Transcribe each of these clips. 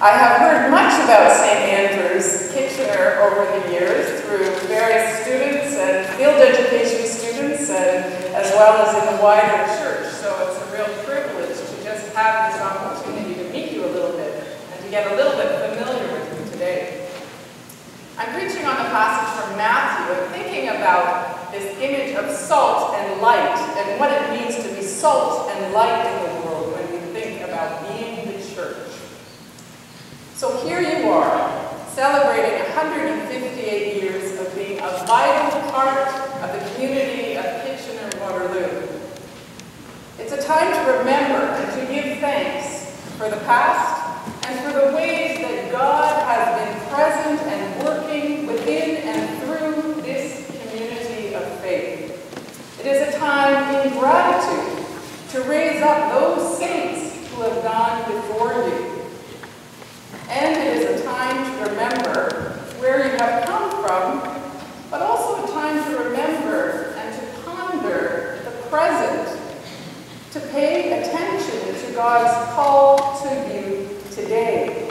I have heard much about St. Andrew's, Kitchener over the years through various students and field education students, and as well as in the wider church. So it's a real privilege to just have this opportunity to meet you a little bit and to get a little bit familiar with you today. I'm preaching on the passage from Matthew and thinking about this image of salt and light and what it means to be salt and light in the world when we think about being the church. So here you are, celebrating 158 years of being a vital part of the community of Kitchener-Waterloo. It's a time to remember and to give thanks for the past and for the ways that God has been present and working within and through this community of faith. It is a time in gratitude to raise up those saints who have gone before you. And it is a time to remember where you have come from, but also a time to remember and to ponder the present, to pay attention to God's call to you today,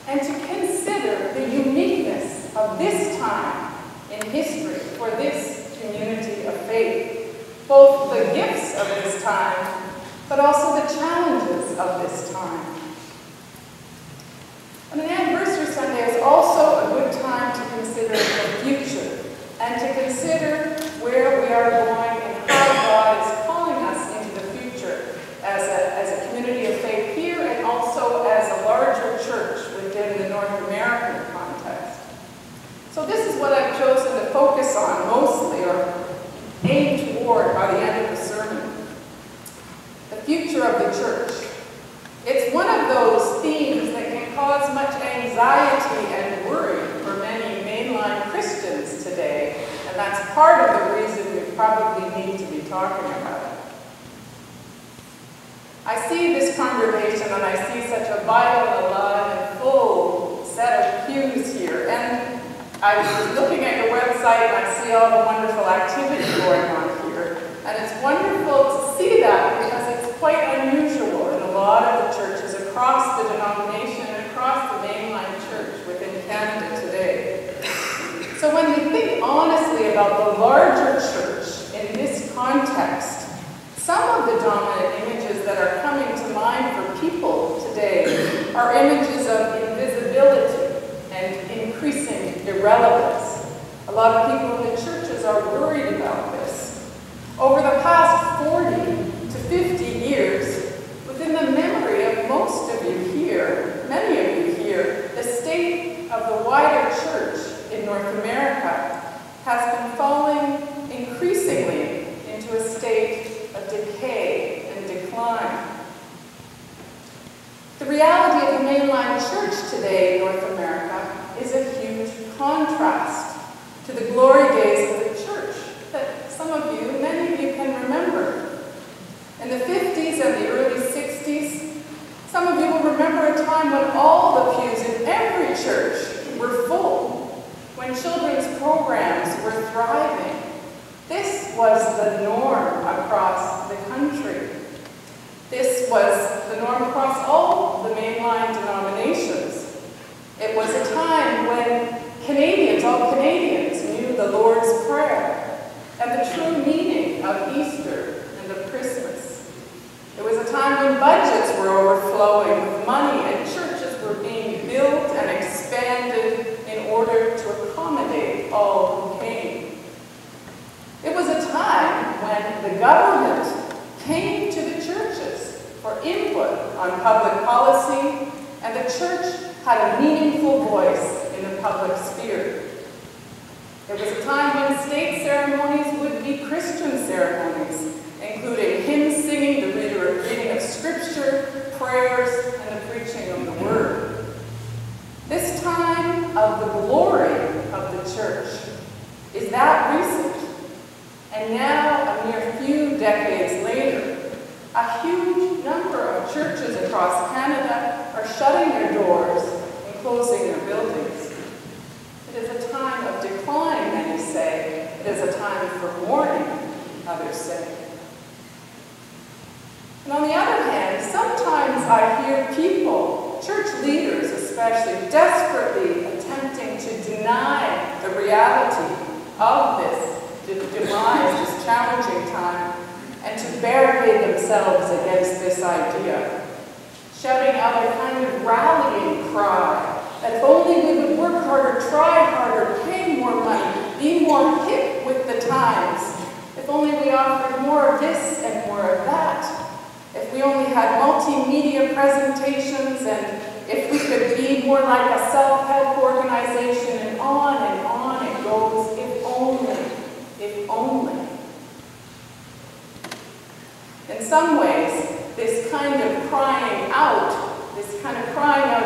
and to consider the uniqueness of this time in history for this community of faith, both the gifts of this time, but also the challenges of this time. And an anniversary Sunday is also a good time to consider the future and to consider where we are going and how God is calling us into the future as a community of faith here and also as a larger church within the North American context. So this is what I've chosen to focus on mostly, or aim toward by the end of the sermon. The future of the church. It's one of those themes that can cause much anxiety and worry for many mainline Christians today, and that's part of the reason we probably need to be talking about it. I see this congregation and I see such a vital, alive, and full set of pews here, and I was looking at your website and I see all the wonderful activity going on here, and it's wonderful to see that because it's quite unusual in a lot of the churches across the denomination and across the mainline church within Canada today. So when we think honestly about the larger church in this context, some of the dominant images that are coming to mind for people today are images of invisibility and increasing irrelevance. A lot of people in the churches are worried about this. Over the past 40 to 50 years, within the memory of most of you here, many of you here, the state of the wider church in North America has been falling increasingly into a state of decay and decline. The reality of the mainline church today in North America is a huge contrast to the glory days of the church that some of you, many of you can remember. In the 50s and the early 60s, some of you will remember a time when all the pews in every church were full, when children's programs were thriving. This was the norm across the country. This was the norm across all the mainline denominations. It was a time when Canadians, all Canadians, knew the Lord's Prayer and the true meaning of Easter and of Christmas. It was a time when budgets were overflowing with money and churches were being built and expanded in order to accommodate all who came. It was a time when the government came to the churches for input on public policy, and the church had a meaningful voice in the public sphere. It was a time when state ceremonies would be Christian ceremonies, including hymn singing, the reading of scripture, prayers, and the preaching of the word. This time of the glory of the church is that recent. And now, a mere few decades later, a huge number of churches across Canada are shutting their doors and closing their buildings. It is a time of decline, many say. It is a time for mourning, others say. And on the other hand, sometimes I hear people, church leaders actually desperately attempting to deny the reality of this demise, this challenging time, and to barricade themselves against this idea, shouting out a kind of rallying cry that if only we would work harder, try harder, pay more money, be more hip with the times, if only we offered more of this and more of that, if we only had multimedia presentations, and if we could be more like a self-help organization, and on it goes, if only, if only. In some ways, this kind of crying out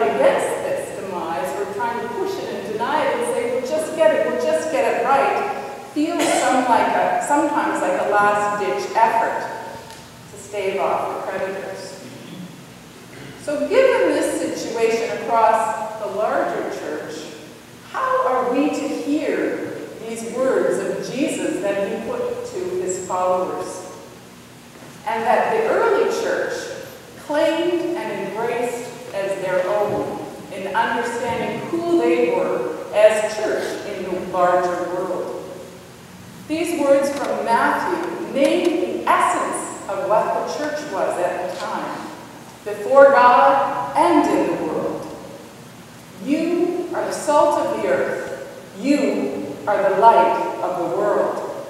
against this demise, or trying to push it and deny it and say, we'll just get it right, feels sometimes like a last-ditch effort to stave off the predators. So given this situation across the larger church, how are we to hear these words of Jesus that he put to his followers, and that the early church claimed and embraced as their own in understanding who they were as church in the larger world? These words from Matthew name the essence of what the church was at the time, before God and in the world. You are the salt of the earth. You are the light of the world.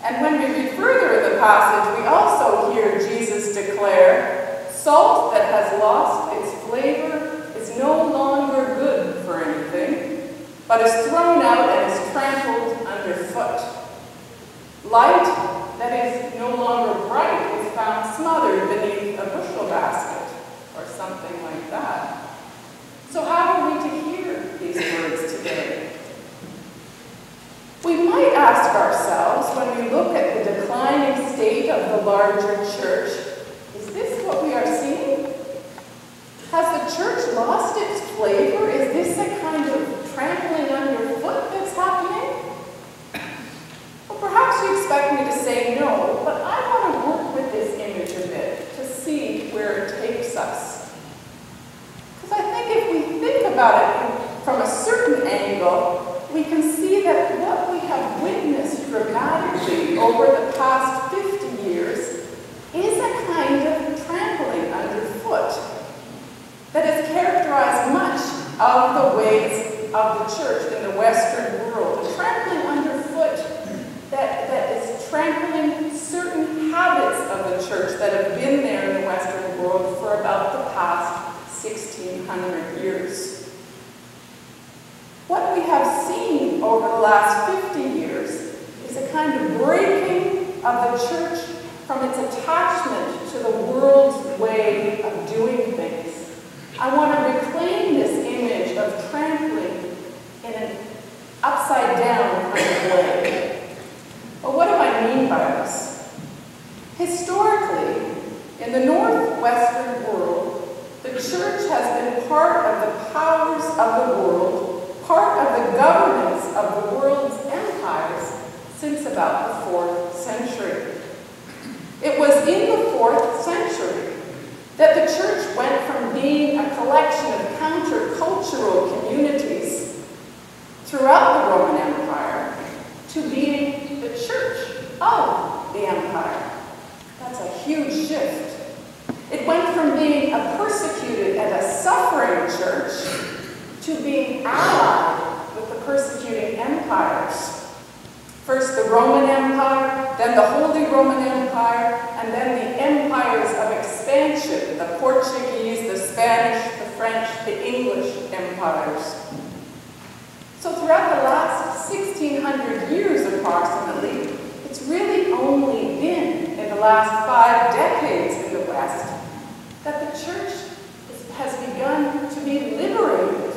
And when we read further in the passage, we also hear Jesus declare, salt that has lost its flavor is no longer good for anything, but is thrown out and is trampled underfoot. Light that is no longer bright is found smothered beneath a bushel basket, or something like that. So how are we to hear these words today? We might ask ourselves, when we look at the declining state of the larger church, is this what we are seeing? Has the church lost its flavor? Is this a kind of trampling underfoot that's happening? Well, perhaps you expect me to say no, but I want to work with this image a bit to see where it takes us. Because I think if we think about it from a certain angle, we can see that what we have witnessed dramatically over the past 50 years is a kind of trampling underfoot that has characterized much of the ways of the church in the Western world. A trampling underfoot that is trampling certain habits of the church that have been there in the Western world for about the past 1,600 years. What we have seen over the last 50 years is a kind of breaking of the church from its attachment to the world's way of doing things. I want to reclaim this image of trampling in an upside-down kind of way. But what do I mean by this? Historically, in the northwestern world, the church has been part of the powers of the world, part of the governance of the world's empires since about the 4th century. It was in the 4th century that the church went from being a collection of countercultural communities throughout the Roman Empire to being the church of the empire. That's a huge shift. It went from being a persecuted and a suffering church to being allied with the persecuting empires. First the Roman Empire, then the Holy Roman Empire, and then the empires of expansion, the Portuguese, the Spanish, the French, the English empires. So throughout the last 1,600 years approximately, it's really only been in the last 5 decades in the West that the church has begun to be liberated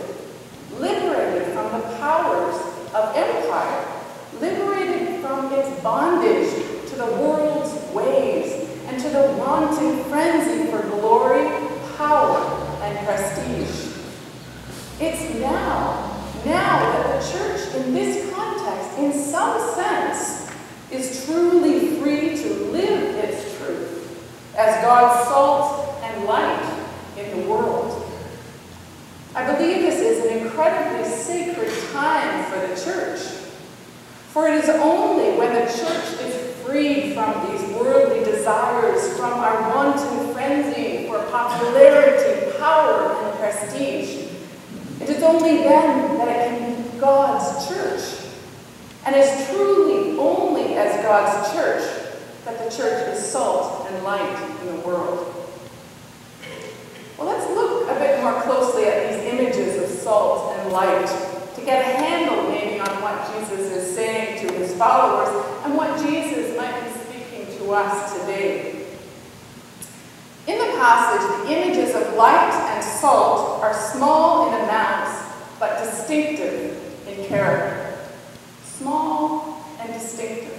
from the powers of empire, liberated from its bondage to the world's ways and to the wanton frenzy for glory, power, and prestige. It's now that the church in this context, in some sense, is truly free to live its truth as God's salt and light in the world. I believe this is an incredibly sacred time for the church. For it is only when the church is freed from these worldly desires, from our wanton frenzy for popularity, power, and prestige, it is only then that it can be God's church. And it's truly only as God's church that the church is salt and light in the world. Well, let's look a bit more closely at these images of salt and light to get a handle maybe on what Jesus is saying to his followers and what Jesus might be speaking to us today. In the passage, the images of light and salt are small in amounts but distinctive in character. Small and distinctive.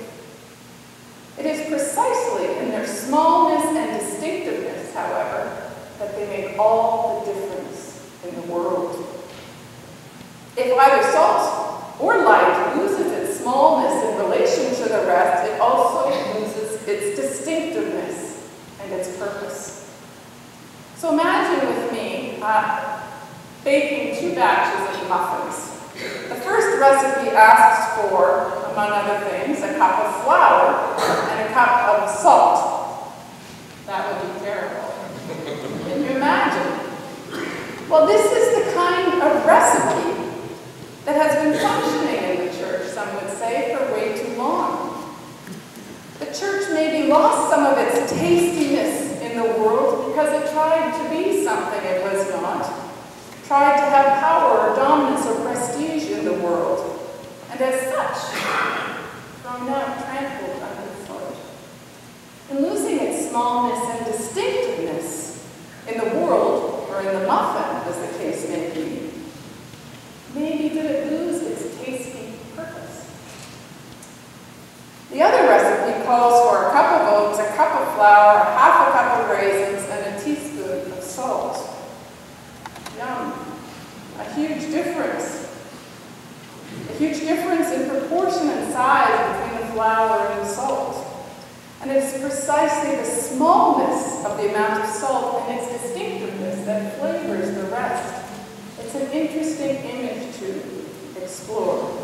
It is precisely in their smallness and distinctiveness, however, that they make all the difference in the world. If either salt or light loses its smallness in relation to the rest, it also loses its distinctiveness and its purpose. So imagine with me baking 2 batches of muffins. The first recipe asks for, among other things, a cup of flour and a cup of salt. That would be terrible. Can you imagine? Well, this is the kind of recipe that has been functioning in the church, some would say, for way too long. The church maybe lost some of its tastiness in the world because it tried to be something it was not, tried to have power or dominance or prestige in the world, and as such, thrown out, trampled underfoot. In losing its smallness and distinctiveness in the world, or in the muffin, as the case may be, maybe did it lose its tasty purpose. The other recipe calls for a cup of oats, a cup of flour, half a cup of raisins, and a teaspoon of salt. Yum. A huge difference. A huge difference in proportion and size between the flour and the salt. And it is precisely the smallness of the amount of salt and its distinctiveness that flavors the rest. It's an interesting image to explore.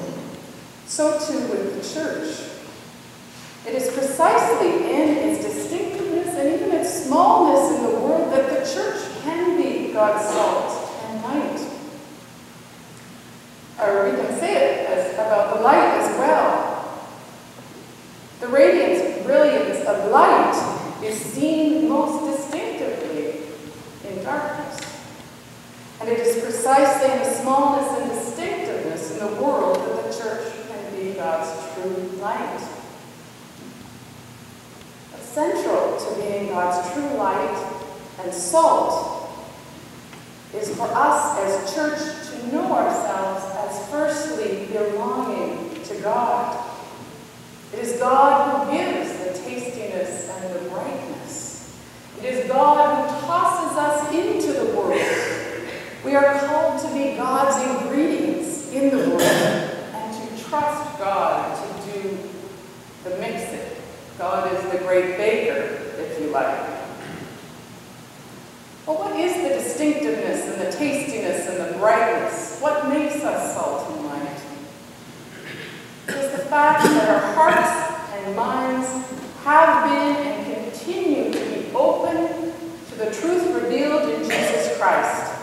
So too with the church. It is precisely in its distinctiveness and even its smallness in the world that the church can be God's salt and light. Or we can say it as about the light as well. The radiance, brilliance of light is seen most distinctively in darkness. And it is precisely in the smallness and distinctiveness in the world that the church can be God's true light. But central to being God's true light and salt is for us as church to know ourselves as firstly belonging to God. It is God who gives the tastiness and the brightness. It is God who tosses us into the world. We are called to be God's ingredients in the world and to trust God to do the mixing. God is the great baker, if you like. Well, what is the distinctiveness and the tastiness and the brightness? What makes us salt and light? It is the fact that our hearts and minds have been and continue to be open to the truth revealed in Jesus Christ.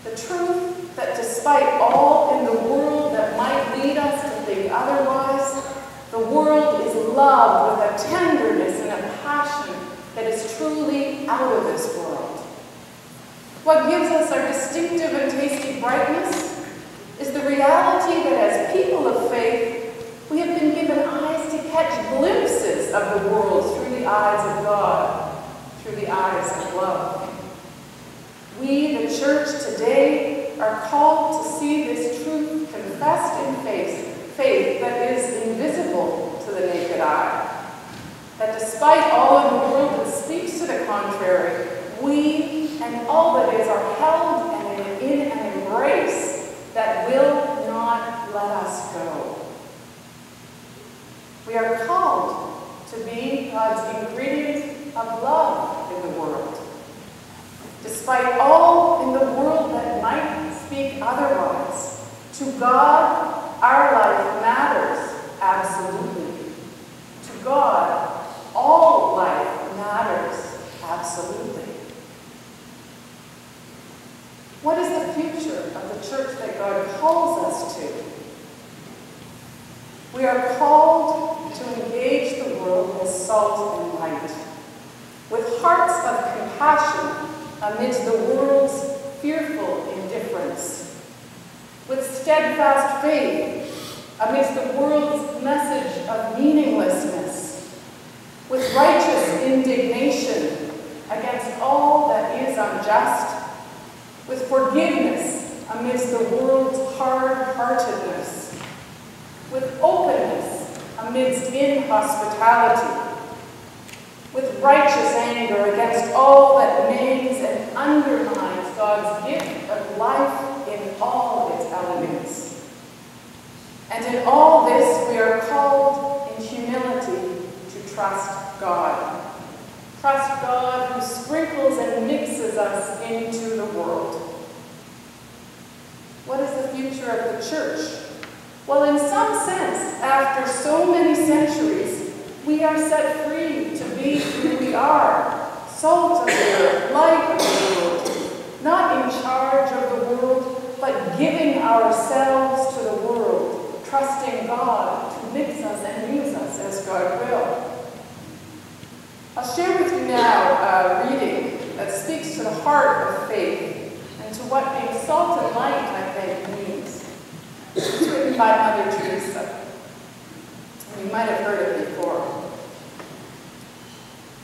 The truth that despite all in the world that might lead us to think otherwise, the world is loved with a tenderness and a passion that is truly out of this world. What gives us our distinctive and tasty brightness is the reality that as people of faith, we have been given eyes to catch glimpses of the world through the eyes of God, through the eyes of love. We, the church today, are called to see this truth confessed in faith that is invisible to the naked eye. That despite all in the world that speaks to the contrary, we and all that is are held in an embrace that will not let us go. We are called to be God's ingredient of love in the world. Despite all in the world that might To God, our life matters, absolutely. To God, all life matters, absolutely. What is the future of the church that God calls us to? We are called to engage the world as salt and light, with hearts of compassion amidst the world's fearful indifference, with steadfast faith amidst the world's message of meaninglessness, with righteous indignation against all that is unjust, with forgiveness amidst the world's hard-heartedness, with openness amidst inhospitality, with righteous anger against all that maims and undermines God's gift of life in all its elements. And in all this, we are called in humility to trust God. Trust God who sprinkles and mixes us into the world. What is the future of the church? Well, in some sense, after so many centuries, we are set free to be who we are, salt of the earth, light of the world, not in charge of the world, but giving ourselves to the world, trusting God to mix us and use us as God will. I'll share with you now a reading that speaks to the heart of faith and to what being salt and light, I think, means. It's written by Mother Teresa. You might have heard it before.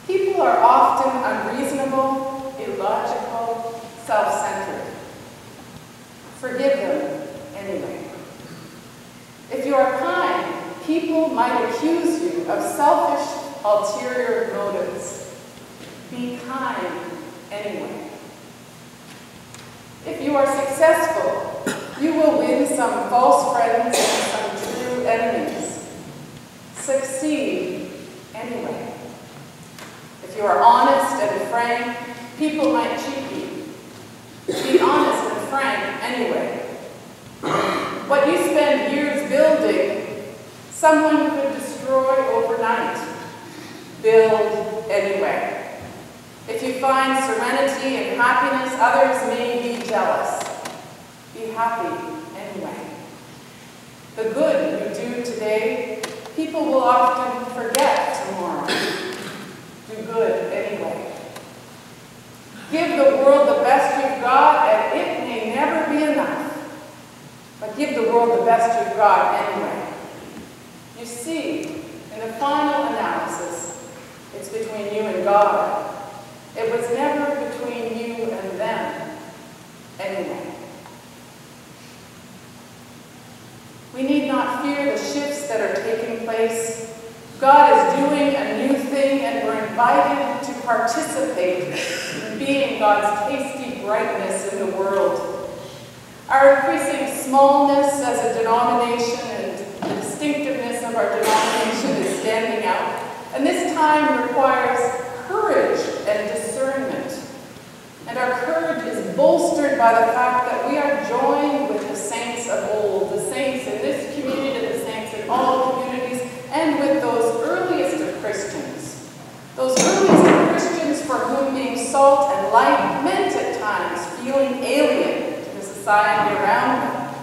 People are often unreasonable, illogical, self-centered. Forgive them anyway. If you are kind, people might accuse you of selfish, ulterior motives. Be kind anyway. If you are successful, you will win some false friends and some true enemies. Succeed anyway. If you are honest and frank, people might cheat you. Be honest and frank anyway. What you spend years building, someone could destroy overnight. Build anyway. If you find serenity and happiness, others may be jealous. Be happy anyway. The good you do today, people will often forget tomorrow. Do good anyway. Give the world the best you've got, and it may never be enough. But give the world the best you've got anyway. You see, in the final analysis, it's between you and God. It was never between you and them anyway. We need not fear the shifts that are taking place. God is doing a new thing, and we're invited to participate in being God's tasty brightness in the world. Our increasing smallness as a denomination and the distinctiveness of our denomination is standing out. And this time requires courage and discernment. And our courage is bolstered by the fact that we are joined with the saints of old, the saints in this community, the saints in all communities, and with those earliest of Christians. Those earliest of Christians for whom being salt and light meant at times feeling alien to the society around them,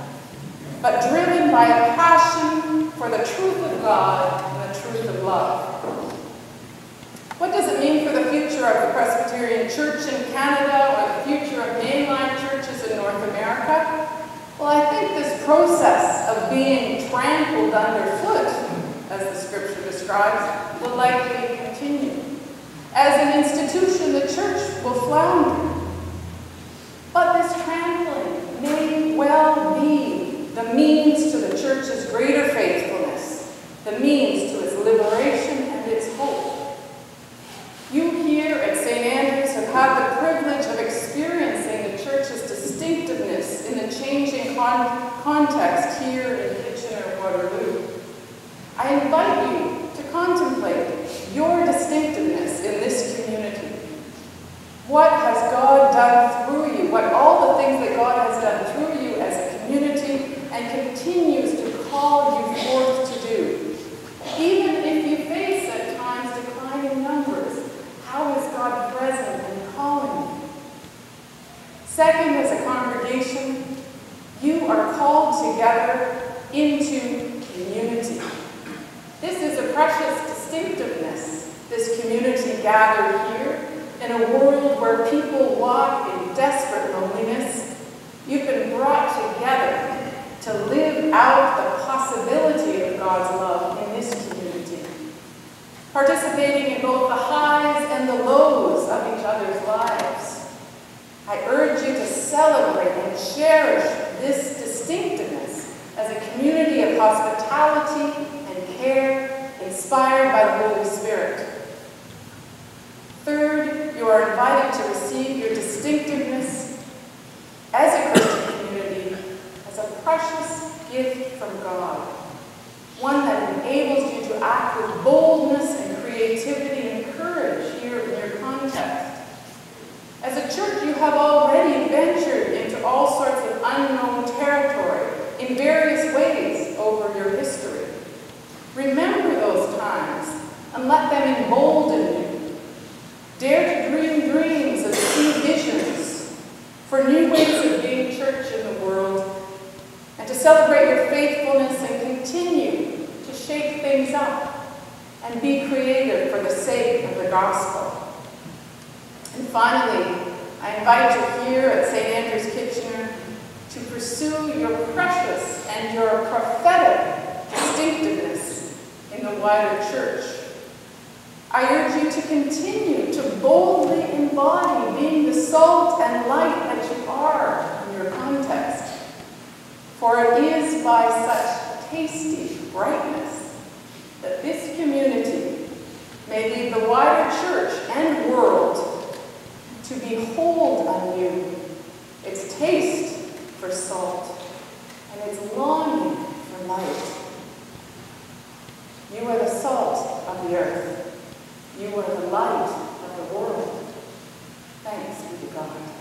but driven by a passion for the truth of God and the truth of love. What does it mean for the future of the Presbyterian Church in Canada or the future of mainline churches in North America? Well, I think this process of being trampled underfoot, as the scripture describes, will likely continue. As an institution, the church will flounder. But this trampling may well be the means to the church's greater faithfulness, the means to its liberation and its hope. You here at St. Andrews have had the privilege of experiencing the church's distinctiveness in the changing context here in Kitchener-Waterloo. I invite you to contemplate your distinctiveness in this community. What has God done through you? What all the things that God has done through you as a community, and continues to call you forth to do. Even if you face at times declining numbers, how is God present and calling you? Second, as a congregation, you are called together into community. This is a precious distinctiveness, this community gathered here in a world where people walk in desperate loneliness. You've been brought together to live out the possibility of God's love in this community, participating in both the highs and the lows of each other's lives. I urge you to celebrate and cherish this distinctiveness as a community of hospitality and care inspired by the Holy Spirit. Third, you are invited to receive your distinctiveness as a Christian community as a precious gift from God, one that enables you to act with boldness and creativity and courage here in your context. As a church, you have already ventured into all sorts of unknown territory in various ways over your history. Remember those times and let them embolden you. Dare to dream dreams and see visions for new ways of being church in the world, and to celebrate your faithfulness and continue to shake things up and be creative for the sake of the gospel. And finally, I invite you here at St. Andrew's Kitchener to pursue your precious and your prophetic distinctiveness in the wider church. I urge you to continue to boldly embody being the salt and light that you are in your context. For it is by such tasty brightness that this community may lead the wider church and world to behold anew its taste for salt and its longing for light. You are the salt of the earth. You are the light of the world. Thanks be to God.